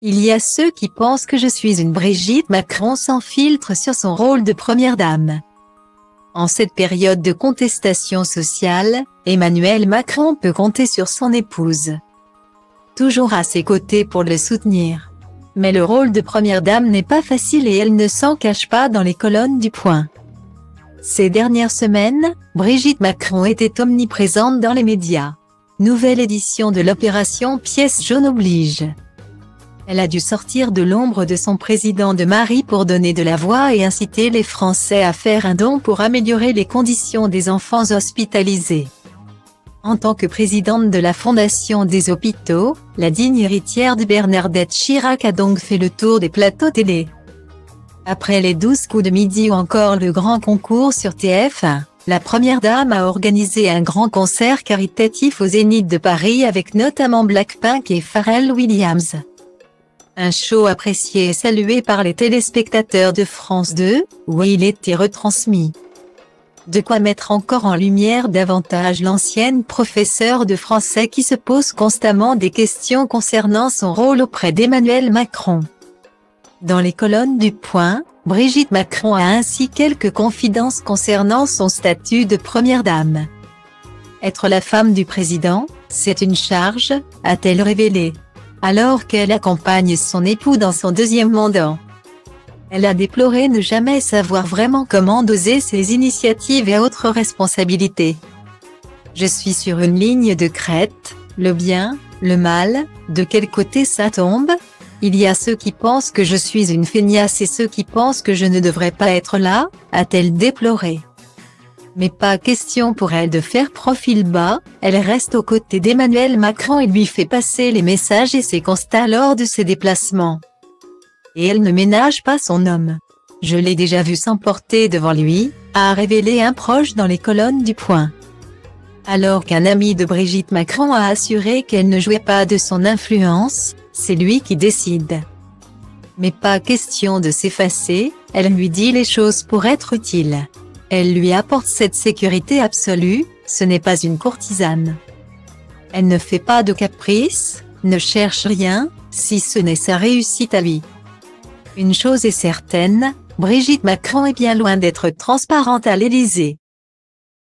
Il y a ceux qui pensent que je suis une Brigitte Macron sans filtre sur son rôle de première dame. En cette période de contestation sociale, Emmanuel Macron peut compter sur son épouse, toujours à ses côtés pour le soutenir. Mais le rôle de première dame n'est pas facile et elle ne s'en cache pas dans les colonnes du Point. Ces dernières semaines, Brigitte Macron était omniprésente dans les médias. Nouvelle édition de l'opération Pièce jaune oblige. Elle a dû sortir de l'ombre de son président de mari pour donner de la voix et inciter les Français à faire un don pour améliorer les conditions des enfants hospitalisés. En tant que présidente de la Fondation des hôpitaux, la digne héritière de Bernadette Chirac a donc fait le tour des plateaux télé. Après les 12 coups de midi ou encore le grand concours sur TF1, la première dame a organisé un grand concert caritatif au Zénith de Paris avec notamment Blackpink et Pharrell Williams. Un show apprécié et salué par les téléspectateurs de France 2, où il était retransmis. De quoi mettre encore en lumière davantage l'ancienne professeure de français qui se pose constamment des questions concernant son rôle auprès d'Emmanuel Macron. Dans les colonnes du Point, Brigitte Macron a ainsi quelques confidences concernant son statut de première dame. Être la femme du président, c'est une charge, a-t-elle révélé, alors qu'elle accompagne son époux dans son deuxième mandat. Elle a déploré ne jamais savoir vraiment comment doser ses initiatives et autres responsabilités. Je suis sur une ligne de crête, le bien, le mal, de quel côté ça tombe? Il y a ceux qui pensent que je suis une feignasse et ceux qui pensent que je ne devrais pas être là, a-t-elle déploré. Mais pas question pour elle de faire profil bas, elle reste aux côtés d'Emmanuel Macron et lui fait passer les messages et ses constats lors de ses déplacements. Et elle ne ménage pas son homme. Je l'ai déjà vu s'emporter devant lui, a révélé un proche dans les colonnes du Point. Alors qu'un ami de Brigitte Macron a assuré qu'elle ne jouait pas de son influence, c'est lui qui décide. Mais pas question de s'effacer, elle lui dit les choses pour être utile. Elle lui apporte cette sécurité absolue, ce n'est pas une courtisane. Elle ne fait pas de caprices, ne cherche rien, si ce n'est sa réussite à lui. Une chose est certaine, Brigitte Macron est bien loin d'être transparente à l'Élysée.